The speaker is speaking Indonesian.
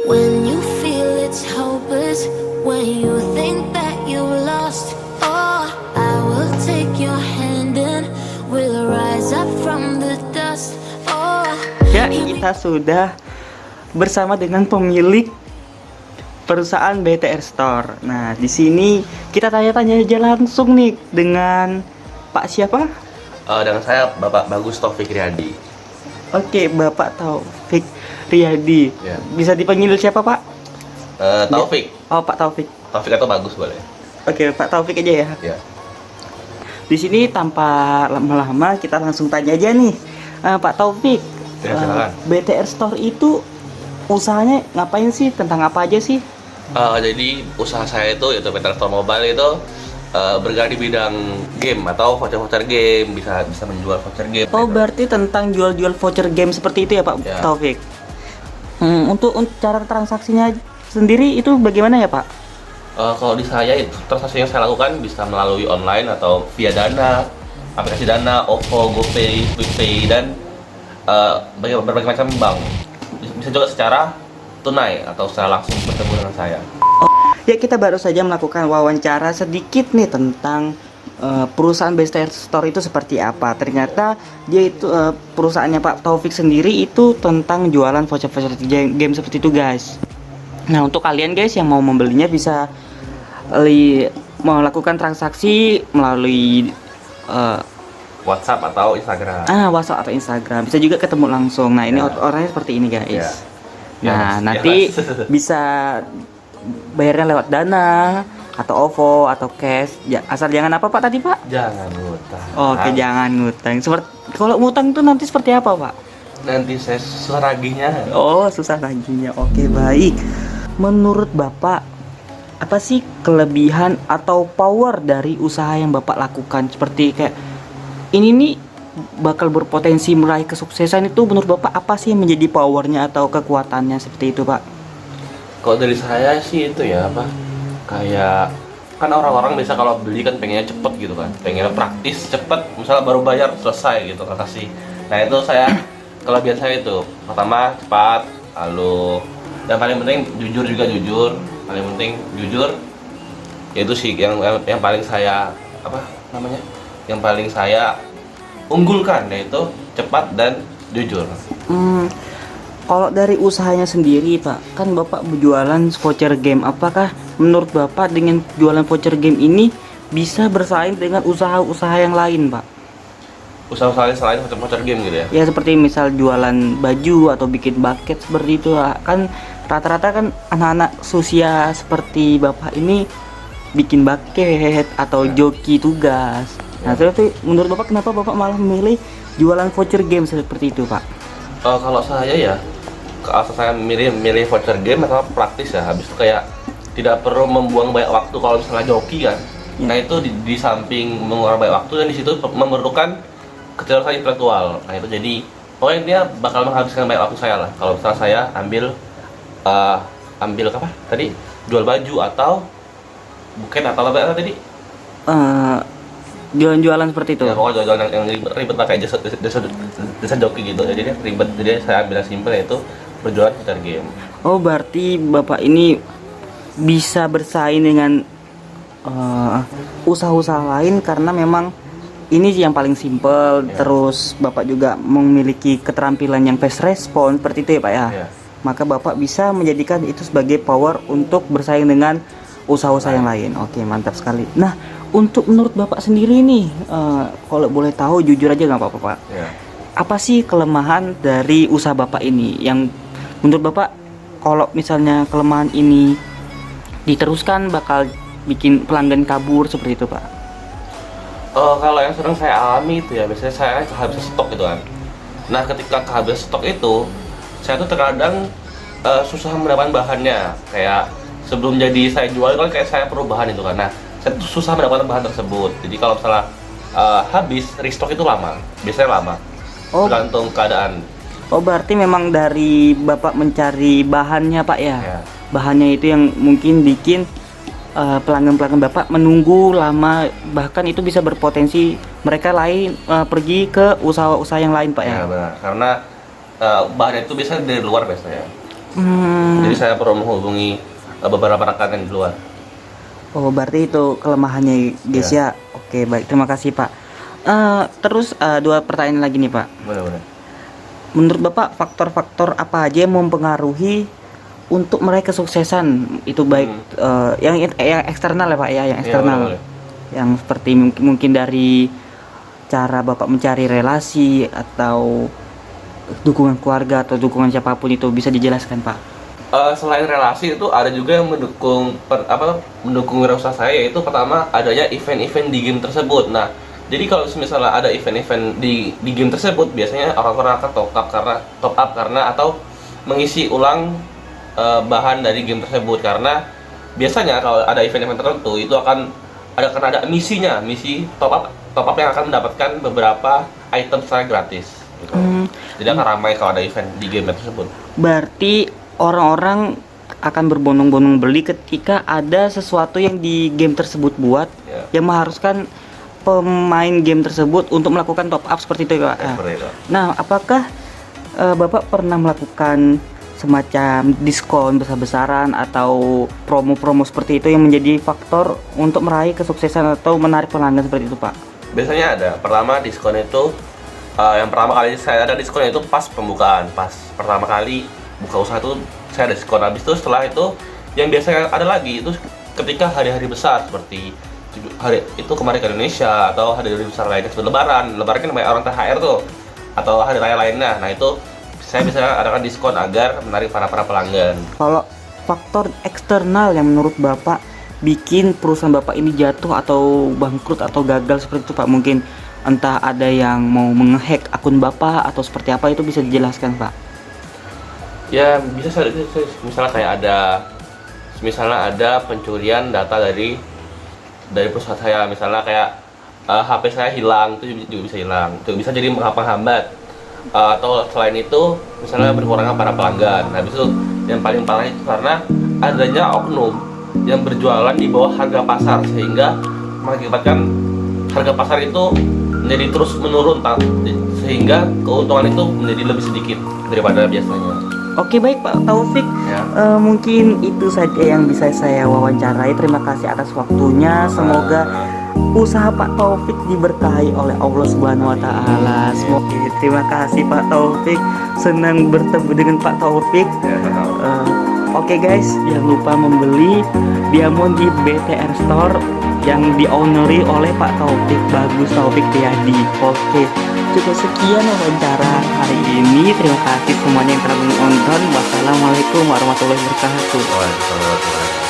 When you feel it's hopeless, when you think that you lost, oh, I will take your hand and we'll rise up from the dust. Oh, Ya, kita sudah bersama dengan pemilik perusahaan BTR Store. Nah, di sini kita tanya-tanya aja langsung nih dengan Pak siapa? Dengan saya Bapak Bagus Taufik Riyadi. Oke, Bapak Taufik Riyadi. Ya. Bisa dipanggil siapa, Pak? Taufik. Oh, Pak Taufik. Taufik atau Bagus boleh. Oke, Pak Taufik aja ya. Ya. Di sini tanpa lama-lama kita langsung tanya aja nih, Pak Taufik. Ya, silakan. BTR Store itu usahanya ngapain sih? Tentang apa aja sih? Jadi usaha saya itu yaitu BTR Store Mobile itu bergerak di bidang game atau voucher-voucher game, bisa menjual voucher game. Oh, berarti tentang jual-jual voucher game seperti itu ya, Pak Ya. Taufik? Untuk cara transaksinya sendiri itu bagaimana ya, Pak? Kalau di saya itu transaksi yang saya lakukan bisa melalui online atau via Dana, aplikasi Dana, OVO, GoPay, QuickPay, dan berbagai macam bank. Bisa juga secara tunai atau secara langsung bertemu dengan saya. Ya, kita baru saja melakukan wawancara sedikit nih tentang perusahaan BTR Store itu seperti apa. Ternyata dia itu perusahaannya Pak Taufik sendiri itu tentang jualan voucher-voucher game seperti itu, guys. Nah, untuk kalian guys yang mau membelinya bisa melakukan transaksi melalui WhatsApp atau Instagram. WhatsApp atau Instagram. Bisa juga ketemu langsung. Nah, ini Ya. orangnya seperti ini, guys. Ya. Nah, Ya, nanti ya. bisa bayarnya lewat Dana atau OVO atau cash. Ya, asal jangan apa Pak tadi, Pak? Jangan ngutang. Oke, jangan ngutang. Kalau ngutang tuh nanti seperti apa, Pak? Nanti saya susah nagihnya. Oh, susah naginya. Oke, baik. Menurut Bapak, apa sih kelebihan atau power dari usaha yang Bapak lakukan? Seperti kayak ini nih bakal berpotensi meraih kesuksesan itu menurut Bapak apa sih yang menjadi powernya atau kekuatannya seperti itu, Pak? Kalau dari saya sih itu ya apa? Kayak kan orang-orang biasa kalau beli kan pengennya cepet gitu kan, pengennya praktis cepet, misalnya baru bayar selesai gitu kasih. Nah itu kelebihan saya itu pertama cepat, lalu dan paling penting jujur juga jujur, paling penting jujur. Itu sih yang paling saya apa namanya? Yang paling saya unggulkan yaitu cepat dan jujur. Kalau dari usahanya sendiri, Pak, kan Bapak berjualan voucher game. Apakah menurut Bapak dengan jualan voucher game ini bisa bersaing dengan usaha-usaha yang lain, Pak? Usaha-usaha selain voucher game gitu ya. Ya seperti misal jualan baju atau bikin bucket seperti itu, Pak. Kan rata-rata kan anak-anak usia seperti Bapak ini bikin bucket atau joki tugas. Nah, tapi menurut Bapak kenapa Bapak malah memilih jualan voucher game seperti itu, Pak? Kalau saya ya, asal saya milih voucher game atau praktis ya, habis itu kayak tidak perlu membuang banyak waktu kalau misalnya joki kan. Ya. Nah itu di samping mengurangi banyak waktu dan di situ memerlukan kecerdasan intelektual. Nah itu jadi pokoknya dia bakal menghabiskan banyak waktu saya lah. Kalau misalnya saya ambil apa tadi, jual baju atau bukan atau apa tadi? Jualan-jualan seperti itu. Ya pokoknya jualan yang ribet pakai jasa joki gitu. Jadi ribet, jadi saya ambil yang simple yaitu berjualan voucher game. Oh, berarti Bapak ini bisa bersaing dengan usaha-usaha lain karena memang ini yang paling simpel. Ya. Terus Bapak juga memiliki keterampilan yang fast response seperti itu ya, Pak ya. Ya. Maka Bapak bisa menjadikan itu sebagai power untuk bersaing dengan usaha-usaha yang lain. Oke, mantap sekali. Nah, untuk menurut Bapak sendiri nih, kalau boleh tahu jujur aja nggak apa-apa, Pak. Ya. Apa sih kelemahan dari usaha Bapak ini yang menurut Bapak kalau misalnya kelemahan ini diteruskan bakal bikin pelanggan kabur seperti itu, Pak? Kalau yang sering saya alami itu ya biasanya saya kehabisan stok gitu kan. Nah ketika kehabisan stok itu saya tuh terkadang susah mendapatkan bahannya. Kayak sebelum jadi saya jual kan kayak saya perlu bahan itu kan. Nah saya tuh susah mendapatkan bahan tersebut. Jadi kalau misalnya habis restock itu lama, biasanya lama. Oh. Tergantung keadaan. Oh, berarti memang dari Bapak mencari bahannya, Pak ya? Ya. Bahannya itu yang mungkin bikin pelanggan-pelanggan Bapak menunggu lama, bahkan itu bisa berpotensi mereka pergi ke usaha-usaha yang lain, Pak ya? Ya benar. Karena bahan itu biasanya dari luar biasanya. Jadi saya perlu menghubungi beberapa rekan yang di luar. Oh, berarti itu kelemahannya guys ya. Oke, baik. Terima kasih, Pak. Terus dua pertanyaan lagi nih, Pak. Boleh. Menurut Bapak, faktor-faktor apa aja yang mempengaruhi untuk meraih kesuksesan? Itu baik yang eksternal ya, Pak ya, yang eksternal. boleh. Yang seperti mungkin dari cara Bapak mencari relasi atau dukungan keluarga atau dukungan siapapun, itu bisa dijelaskan, Pak? Selain relasi itu ada juga yang mendukung wirausaha saya, yaitu pertama adanya event-event di game tersebut. Nah, jadi kalau misalnya ada event-event di game tersebut, biasanya orang-orang akan top up karena atau mengisi ulang bahan dari game tersebut, karena biasanya kalau ada event-event tertentu itu akan ada misinya, misi top up yang akan mendapatkan beberapa item secara gratis gitu. Jadi akan ramai kalau ada event di game tersebut. Berarti orang-orang akan berbondong-bondong beli ketika ada sesuatu yang di game tersebut buat yang mengharuskan pemain game tersebut untuk melakukan top up seperti itu, Pak. Seperti itu. Nah, apakah Bapak pernah melakukan semacam diskon besar-besaran atau promo-promo seperti itu yang menjadi faktor untuk meraih kesuksesan atau menarik pelanggan seperti itu, Pak? Biasanya ada. Pertama, diskon itu yang pertama kali saya ada diskon itu pas pembukaan, pas pertama kali buka usaha itu saya ada diskon. Habis itu setelah itu yang biasanya ada lagi itu ketika hari-hari besar seperti hari itu kemarin ke Indonesia atau hari-hari besar lainnya seperti Lebaran kan banyak orang THR tuh, atau hari raya lainnya. Nah, itu saya bisa adakan diskon agar menarik para pelanggan. Kalau faktor eksternal yang menurut Bapak bikin perusahaan Bapak ini jatuh atau bangkrut atau gagal seperti itu, Pak, mungkin entah ada yang mau menghack akun Bapak atau seperti apa, itu bisa dijelaskan, Pak? Ya bisa misalnya ada pencurian data dari perusahaan saya, misalnya kayak HP saya hilang, itu juga bisa hilang, itu bisa jadi menghambat. Atau selain itu misalnya berkurangnya para pelanggan. Habis itu yang paling parah itu karena adanya oknum yang berjualan di bawah harga pasar, sehingga mengakibatkan harga pasar itu menjadi terus menurun, sehingga keuntungan itu menjadi lebih sedikit daripada biasanya. Oke, baik Pak Taufik, mungkin itu saja yang bisa saya wawancarai. Terima kasih atas waktunya. Semoga usaha Pak Taufik diberkahi oleh Allah Subhanahu wa Ta'ala. Semoga. Terima kasih Pak Taufik, senang bertemu dengan Pak Taufik. Oke guys, jangan lupa membeli diamond di BTR Store yang diowneri oleh Pak Taufik, Bagus Taufik Riyadi. Oke, cukup sekian wawancara hari ini. Terima kasih semuanya yang telah menonton. Wassalamualaikum warahmatullahi wabarakatuh. Waalaikumsalam.